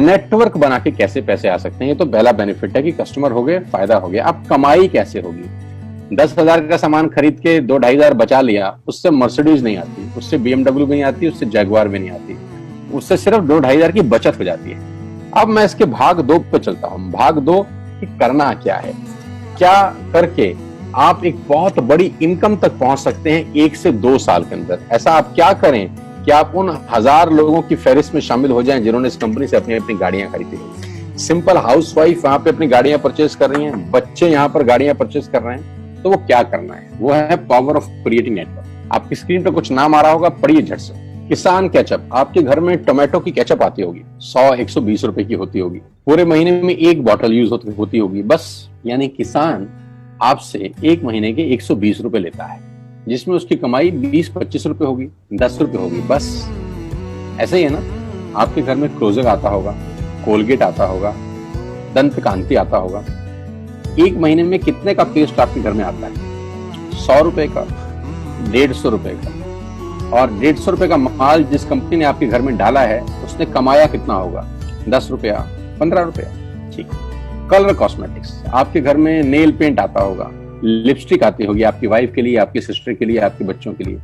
Network बना के कैसे पैसे आ सकते हैं, ये तो पहला बेनिफिट है कि कस्टमर हो गए, फायदा हो गया। अब कमाई कैसे होगी? 10,000 का सामान खरीद के 2-2.5 बचा लिया, उससे मर्सिडीज नहीं आती, उससे BMW भी नहीं आती, उससे जैगवार भी नहीं आती, उससे सिर्फ 2-2.5 की बचत हो जाती है। अब मैं इसके भाग 2 पे चलता हूं। भाग 2 कि करना क्या है, क्या करके आप एक बहुत बड़ी इनकम तक पहुंच सकते हैं 1 से 2 साल के अंदर। ऐसा आप क्या करें कि आप उन 1000 लोगों की फहरिस्त में शामिल हो जाएं जिन्होंने इस कंपनी से अपनी अपनी गाड़ियां खरीदी। सिंपल हाउसवाइफ वहां पे अपनी गाड़ियां परचेज कर रही हैं, बच्चे यहां पर गाड़ियां परचेज कर रहे हैं, तो वो क्या करना है? वो है पावर ऑफ क्रिएटिंग नेटवर्क। आपकी स्क्रीन पर कुछ नाम आ रहा होगा, पढ़िए झट से। किसान केचप, आपके घर में टोमेटो की केचप आती होगी, 100-120 रुपए की होती होगी, पूरे महीने में 1 बॉटल यूज होती होगी बस। यानी किसान आपसे 1 महीने के 120 रुपए लेता है, जिसमें उसकी कमाई 20-25 रुपए होगी, 10 रुपए होगी बस। ऐसे ही है ना, आपके घर में क्लोजर आता होगा, कोलगेट आता होगा, दंत कांति आता होगा। 1 महीने में कितने का पेस्ट आपके घर में आता है? 100 रुपए का, 150 रुपए का। और 150 रुपए का माल जिस कंपनी ने आपके घर में डाला है, उसने कमाया कितना होगा? 10 रुपया, 15 रुपया। ठीक। कलर कॉस्मेटिक्स, आपके घर में नेल पेंट आता होगा, लिपस्टिक आती होगी आपकी वाइफ के लिए, आपकी सिस्टर के लिए, आपके बच्चों के लिए।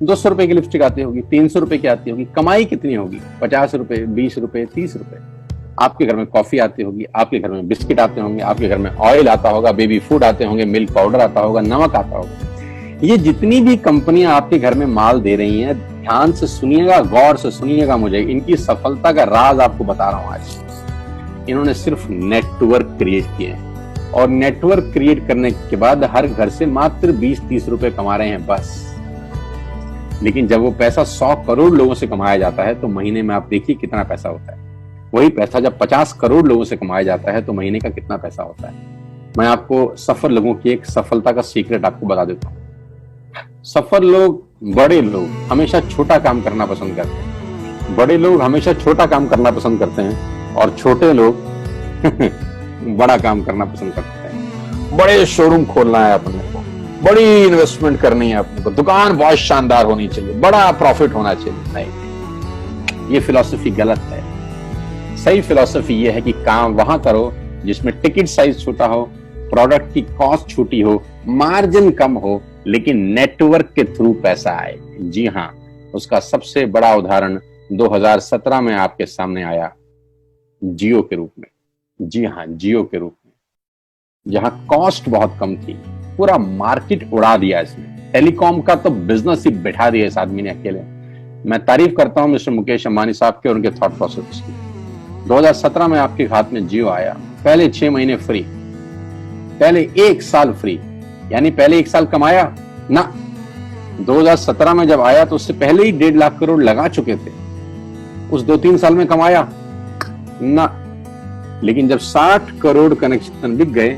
200 रुपए की लिपस्टिक आती होगी, 300 रुपए की आती होगी। कमाई कितनी होगी? 50 रुपए, 20 रुपए, 30 रुपए। आपके घर में कॉफी आती होगी, आपके घर में बिस्किट आते होंगे, आपके घर में ऑयल आता होगा, बेबी फूड आते होंगे, मिल्क पाउडर आता होगा, नमक आता होगा। ये जितनी भी कंपनियां आपके घर में माल दे रही हैं, ध्यान से सुनिएगा, गौर से सुनिएगा मुझे। इनकी सफलता का राज आपको बता रहा हूं आज। इन्होंने सिर्फ नेटवर्क क्रिएट किए हैं, और नेटवर्क क्रिएट करने के बाद हर घर से मात्र 20-30 रुपए कमा रहे हैं बस। लेकिन जब वो पैसा 100 करोड़ लोगों से कमाया जाता है तो महीने में आप देखिए कितना पैसा होता है। वही पैसा जब 50 करोड़ लोगों से कमाया जाता है तो महीने का कितना पैसा होता है। मैं आपको सफल लोगों की एक सफलता का सीक्रेट आपको बता देता हूँ। सफल लोग, बड़े लोग हमेशा छोटा काम करना पसंद करते हैं। बड़े लोग हमेशा छोटा काम करना पसंद करते हैं, और छोटे लोग बड़ा काम करना पसंद करते हैं। बड़े शोरूम खोलना है अपने को, बड़ी इन्वेस्टमेंट करनी है अपने को, दुकान बहुत शानदार होनी चाहिए, बड़ा प्रॉफिट होना चाहिए। नहीं, ये फिलॉसफी गलत है। सही फिलॉसफी ये है कि काम वहां करो जिसमें टिकट साइज छोटा हो, प्रोडक्ट की कॉस्ट छोटी हो, मार्जिन कम हो, लेकिन नेटवर्क के थ्रू पैसा आए। जी हाँ, उसका सबसे बड़ा उदाहरण 2017 में आपके सामने आया, जियो के रूप में। जी हाँ, जियो के रूप में, जहां कॉस्ट बहुत कम थी, पूरा मार्केट उड़ा दिया इसने। टेलीकॉम का तो बिजनेस ही बैठा दिया इस आदमी ने अकेले। मैं तारीफ करता हूं मिस्टर मुकेश अंबानी साहब के और उनके थॉट प्रोसेस की। 2017 में आपके हाथ में जियो आया, पहले 6 महीने फ्री, पहले 1 साल फ्री। यानी पहले 1 साल कमाया ना। 2017 में जब आया तो उससे पहले ही 1.5 लाख करोड़ लगा चुके थे। उस 2-3 साल में कमाया ना। लेकिन जब 60 करोड़ कनेक्शन बिक गए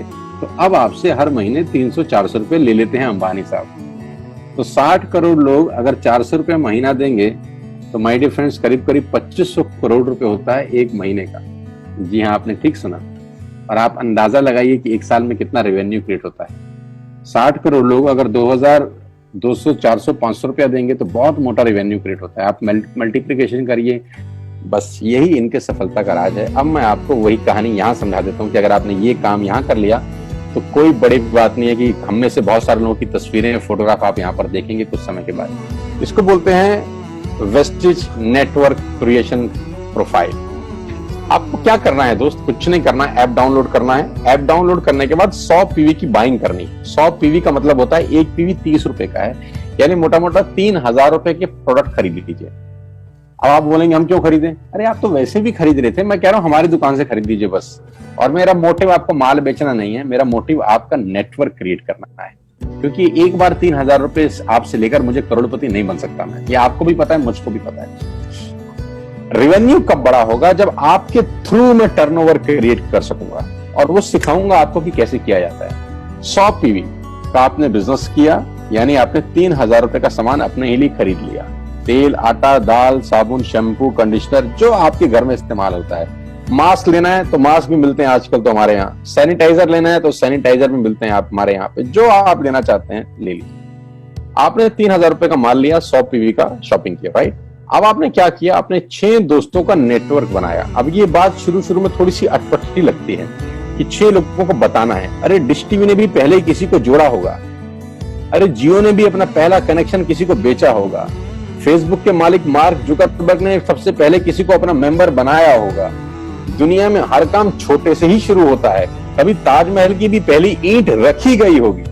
तो अब आपसे हर महीने 300-400 रुपए ले लेते हैं अंबानी साहब। तो 60 करोड़ लोग अगर 400 रुपए महीना देंगे तो माय डियर फ्रेंड्स, करीब करीब 2500 करोड़ रुपए होता है 1 महीने का। जी हाँ, आपने ठीक सुना। और आप अंदाजा लगाइए कि 1 साल में कितना रेवेन्यू क्रिएट होता है। 60 करोड़ लोग अगर 2200, 400, 500 रुपया देंगे तो बहुत मोटा रेवेन्यू क्रिएट होता है। आप मल्टीप्लिकेशन करिए। बस यही इनके सफलता का राज है। अब मैं आपको वही कहानी यहाँ समझा देता हूँ कि अगर आपने ये काम यहाँ कर लिया तो कोई बड़ी बात नहीं है कि हम में से बहुत सारे लोगों की तस्वीरें, फोटोग्राफ आप यहाँ पर देखेंगे कुछ समय के बाद। इसको बोलते हैं वेस्टिज नेटवर्क क्रिएशन प्रोफाइल। आपको क्या करना है दोस्त? कुछ नहीं करना है, ऐप डाउनलोड करना है। ऐप डाउनलोड करने के बाद 100 पीवी की बाइंग करनी है। 100 पीवी का मतलब होता है 1 पीवी 30 रुपए का है, यानी मोटा मोटा 3000 रुपए के प्रोडक्ट खरीद लीजिए। अब आप बोलेंगे हम क्यों खरीदें? अरे आप तो वैसे भी खरीद रहे थे, मैं कह रहा हूं हमारी दुकान से खरीद लीजिए बस। और मेरा मोटिव आपको माल बेचना नहीं है, मेरा मोटिव आपका नेटवर्क क्रिएट करना है। क्योंकि एक बार 3000 रुपए आपसे लेकर मुझे करोड़पति नहीं बन सकता मैं, ये आपको भी पता है, मुझको भी पता है। रेवेन्यू कब बड़ा होगा? जब आपके थ्रू में टर्नओवर क्रिएट कर सकूंगा, और वो सिखाऊंगा आपको कि कैसे किया जाता है। 100 पीवी का आपने बिजनेस किया, यानी आपने 3000 रुपए का सामान अपने ही लिए खरीद लिया। तेल, आटा, दाल, साबुन, शैम्पू, कंडीशनर, जो आपके घर में इस्तेमाल होता है। मास्क लेना है तो मास्क भी मिलते हैं आजकल तो हमारे यहाँ। सैनिटाइजर लेना है तो सैनिटाइजर भी मिलते हैं आप हमारे यहाँ पे। जो आप लेना चाहते हैं ले लीजिए। आपने 3000 रुपए का माल लिया, 100 पीवी का शॉपिंग किया, राइट? अब आपने क्या किया, आपने 6 दोस्तों का नेटवर्क बनाया। अब ये बात शुरू शुरू में थोड़ी सी अटपटी लगती है कि 6 लोगों को बताना है। अरे डिश टीवी ने भी पहले किसी को जोड़ा होगा, अरे जियो ने भी अपना पहला कनेक्शन किसी को बेचा होगा, फेसबुक के मालिक मार्क जुकरबर्ग ने सबसे पहले किसी को अपना मेंबर बनाया होगा। दुनिया में हर काम छोटे से ही शुरू होता है। कभी ताजमहल की भी पहली ईंट रखी गई होगी,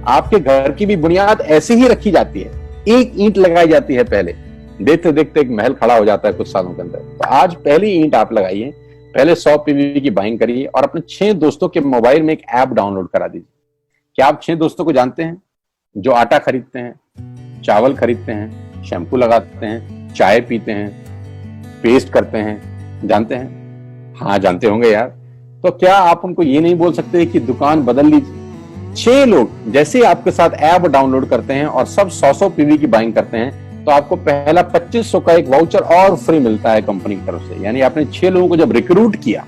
आपके घर की भी बुनियाद ऐसे ही रखी जाती है, एक ईंट लगाई जाती है पहले, देखते देखते एक महल खड़ा हो जाता है कुछ सालों के अंदर। तो आज पहली ईंट आप लगाइए, पहले 100 पीवी की बाइंग करिए और अपने 6 दोस्तों के मोबाइल में एक ऐप डाउनलोड करा दीजिए। क्या आप 6 दोस्तों को जानते हैं जो आटा खरीदते हैं, चावल खरीदते हैं, शैम्पू लगाते हैं, चाय पीते हैं, पेस्ट करते हैं? जानते हैं? हाँ जानते होंगे यार। तो क्या आप उनको ये नहीं बोल सकते कि दुकान बदल लीजिए? 6 लोग जैसे आपके साथ ऐप डाउनलोड करते हैं और सब 100 पीवी की बाइंग करते हैं तो आपको पहला 2500 का एक वाउचर और फ्री मिलता है कंपनी की तरफ से। यानी आपने 6 लोगों को जब रिक्रूट किया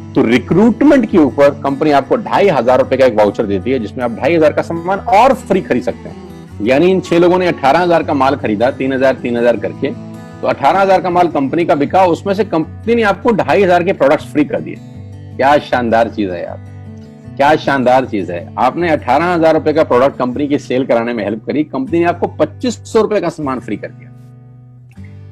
तो रिक्रूटमेंट के ऊपर कंपनी आपको 2500 रुपए का एक वाउचर देती है जिसमें आप 2500 का सामान और फ्री खरीद सकते हैं। यानी इन 6 लोगों ने 18,000 का माल खरीदा, 3,000 करके, तो 18,000 का माल कंपनी का बिका, उसमें से कंपनी ने आपको 2500 के प्रोडक्ट्स फ्री कर दिए। क्या शानदार चीज है यार, क्या शानदार चीज है। आपने 18,000 रुपए का प्रोडक्ट कंपनी की सेल कराने में हेल्प करी, कंपनी ने आपको 2500 रुपए का सामान फ्री कर दिया।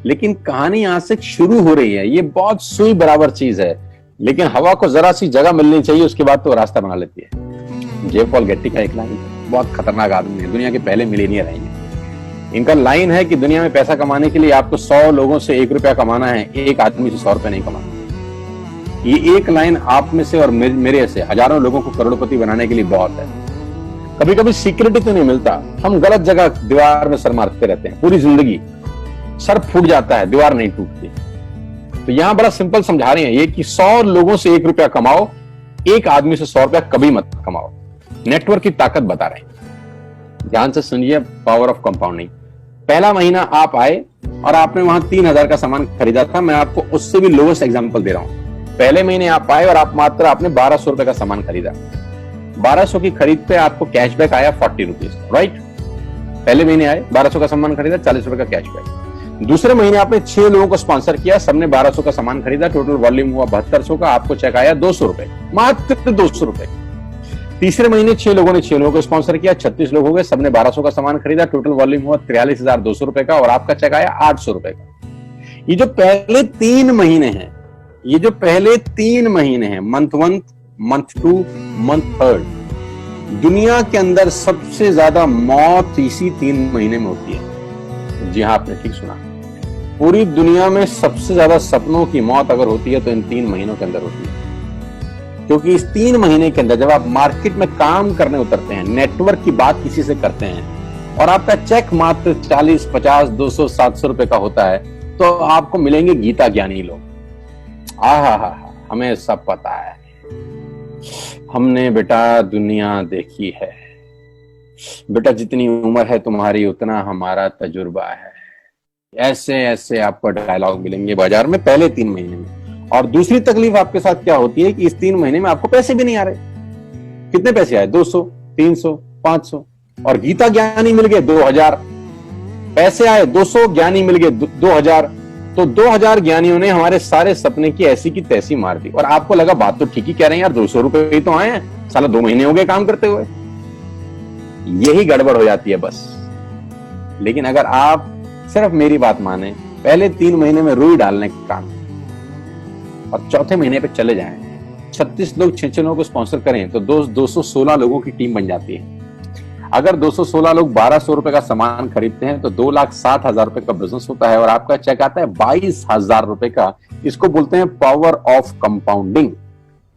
लेकिन कहानी यहां से शुरू हो रही है। ये बहुत सुई बराबर चीज है, लेकिन हवा को जरा सी जगह मिलनी चाहिए, उसके बाद तो रास्ता बना लेती है। जे पॉल गेट्टी का एक लाइन, बहुत खतरनाक आदमी है, दुनिया के पहले मिलियनियर हैं। इनका लाइन है कि दुनिया में पैसा कमाने के लिए आपको 100 लोगों से 1 रुपया कमाना है, एक आदमी से 100 रुपया नहीं कमाना। ये एक लाइन आप में से और मेरे से हजारों लोगों को करोड़पति बनाने के लिए बहुत है। कभी कभी सिक्योरिटी तो नहीं मिलता, हम गलत जगह दीवार में सर मारते रहते हैं, पूरी जिंदगी सर फूट जाता है, दीवार नहीं टूटती। तो यहां बड़ा सिंपल समझा रहे हैं ये कि 100 लोगों से 1 रुपया कमाओ, एक आदमी से 100 रुपया कभी मत कमाओ। नेटवर्क की ताकत बता रहे हैं, ध्यान से सुनिए, पावर ऑफ कंपाउंडिंग। पहला महीना आप आए और आपने वहां 3,000 का सामान खरीदा था, मैं आपको उससे भी लोएस्ट एग्जांपल दे रहा हूं। पहले महीने आप आए और आप मात्र आपने 1200 रुपए का सामान खरीदा, 1200 की खरीद पे आपको कैशबैक आया 40 रुपीज, राइट? पहले महीने आए, 1200 का सामान खरीदा, 40 रुपए का कैशबैक। दूसरे महीने आपने 6 लोगों को स्पॉन्सर किया, सबने 1200 का सामान खरीदा, टोटल वॉल्यूम हुआ 7200 का, आपको चेक आया 200 रुपए, मात्र 200 रुपए। तीसरे महीने 6 लोगों ने 6 लोगों को स्पॉन्सर किया, 36 लोग हो गए, सबने 1200 का सामान खरीदा, टोटल वॉल्यूम हुआ 43,200 रुपए का और आपका चेक आया 800 रुपए का। ये जो पहले 3 महीने हैं, ये जो पहले 3 महीने हैं, मंथ 1, मंथ 2, मंथ 3, दुनिया के अंदर सबसे ज्यादा मौत इसी 3 महीने में होती है। जी हाँ, आपने ठीक सुना, पूरी दुनिया में सबसे ज्यादा सपनों की मौत अगर होती है तो इन 3 महीनों के अंदर होती है। क्योंकि इस 3 महीने के अंदर जब आप मार्केट में काम करने उतरते हैं, नेटवर्क की बात किसी से करते हैं और आपका चेक मात्र 40, 50, 200, 700 रुपए का होता है, तो आपको मिलेंगे गीता ज्ञानी लोग। हमें सब पता है, हमने बेटा दुनिया देखी है, बेटा जितनी उम्र है तुम्हारी उतना हमारा तजुर्बा है। ऐसे ऐसे आपको डायलॉग मिलेंगे बाजार में पहले 3 महीने में। और दूसरी तकलीफ आपके साथ क्या होती है कि इस 3 महीने में आपको पैसे भी नहीं आ रहे। कितने पैसे आए? 200, 300, 500, और गीता ज्ञानी मिल गए 2000। पैसे आए 200, ज्ञानी मिल गए 2000, तो 2000 ज्ञानियों ने हमारे सारे सपने की ऐसी की तैसी मार दी। और आपको लगा बात तो ठीक ही कह रहे हैं यार, 200 रुपए ही तो आए हैं, साला 2 महीने हो गए काम करते हुए। यही गड़बड़ हो जाती है बस। लेकिन अगर आप सिर्फ मेरी बात माने, पहले 3 महीने में रुई डालने का काम और चौथे महीने पे चले जाएं, 36 लोग 6 लोगों को स्पॉन्सर करें तो 216 लोगों की टीम बन जाती है। अगर 216 लोग 1200 रुपए का सामान खरीदते हैं तो 2,60,000 रुपए का बिजनेस होता है और आपका चेक आता है 22,000 रुपए का। इसको बोलते हैं पावर ऑफ कंपाउंडिंग।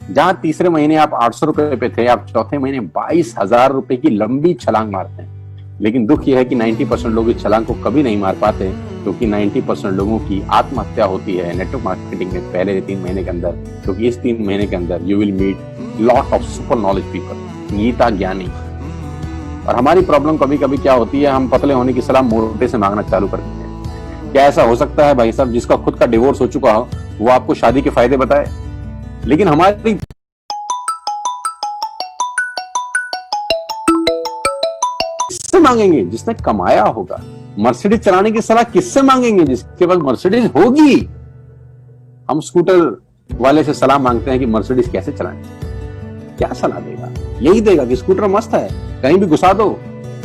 जहां तीसरे महीने आप 800 रुपए पे थे, आप चौथे महीने 22,000 रुपए की लंबी छलांग मारते हैं। लेकिन दुख यह है कि 90% लोग इस छलांग को कभी नहीं मार पाते, क्योंकि 90% लोगों की आत्महत्या होती है नेटवर्क मार्केटिंग में पहले 3 महीने के अंदर। क्योंकि इस 3 महीने के अंदर you will meet lot of super knowledge people, गीता ज्ञानी। और हमारी प्रॉब्लम कभी कभी क्या होती है, हम पतले होने की सलाह मोटे से मांगना चालू कर देते हैं। क्या ऐसा हो सकता है भाई साहब, जिसका खुद का डिवोर्स हो चुका हो वो आपको शादी के फायदे बताए? लेकिन हमारी मांगेंगे? जिसने कमाया होगा। मर्सिडीज चलाने की सलाह किससे मांगेंगे? जिसके पास मर्सिडीज होगी। हम स्कूटर वाले से सलाह मांगते हैं कि मर्सिडीज कैसे चलाएं। क्या सलाह देगा? यही देगा कि स्कूटर मस्त है, कहीं भी घुसा दो,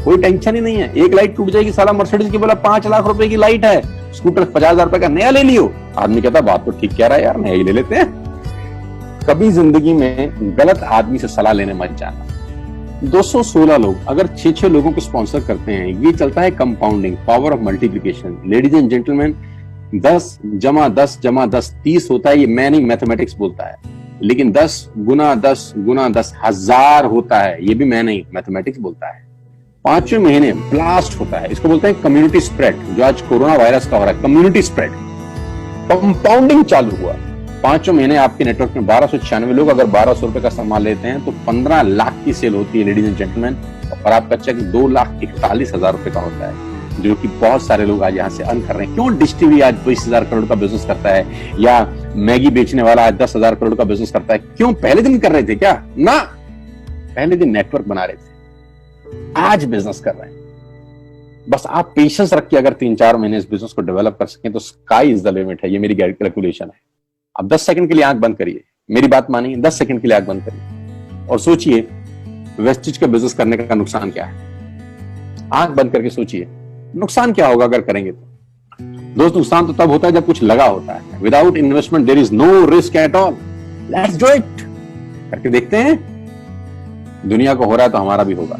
कोई टेंशन ही नहीं है। एक लाइट टूट जाएगी, साला मर्सिडीज की बोला 5 लाख रुपए की लाइट है, स्कूटर 50,000 रुपए का नया ले लियो। आदमी कहता बात तो ठीक कह रहा है यार, नया ही ले लेते हैं। कभी जिंदगी में गलत आदमी से सलाह लेने मत जाना। 216 लोग अगर 6-6 लोगों को स्पॉन्सर करते हैं, ये चलता है compounding, power of multiplication. Ladies and gentleman, 10 × 10 = 10 30 होता है। ये मैं नहीं, मैथमेटिक्स बोलता है। लेकिन 10 × 10 × 10 1000 होता है। ये भी मैं नहीं, मैथमेटिक्स बोलता है। 5वें महीने ब्लास्ट होता है। इसको बोलते हैं कम्युनिटी स्प्रेड, जो आज कोरोना वायरस का हो रहा है। कम्युनिटी स्प्रेड, कंपाउंडिंग चालू हुआ। 5वें महीने आपके नेटवर्क में 1296 लोग अगर 1200 रुपए का सामान लेते हैं तो 15 लाख की सेल होती है लेडीज एंड जेंटलमैन। और आपका चेक 2,41,000 रुपए का होता है, जो कि बहुत सारे लोग आज यहाँ से अर्न कर रहे हैं। क्यों डिश टीवी आज 20,000 करोड़ का बिजनेस करता है, या मैगी बेचने वाला आज 10,000 करोड़ का बिजनेस करता है? क्यों? पहले दिन कर रहे थे क्या? ना, पहले दिन नेटवर्क बना रहे थे, आज बिजनेस कर रहे हैं। बस आप पेशेंस रख के अगर 3-4 महीने इस बिजनेस को डेवलप कर सकें तो स्काई इज द लिमिट है। ये मेरी कैलकुलेशन है। अब 10 सेकंड के लिए आंख बंद करिए, मेरी बात मानिए, 10 सेकंड के लिए आंख बंद करिए और सोचिए वेस्टिज का बिजनेस करने का नुकसान क्या है। आंख बंद करके सोचिए नुकसान क्या होगा अगर करेंगे तो। दोस्त, नुकसान तो तब होता है जब कुछ लगा होता है। Without investment there is no risk at all. Let's do it. करके देखते हैं, दुनिया को हो रहा है तो हमारा भी होगा।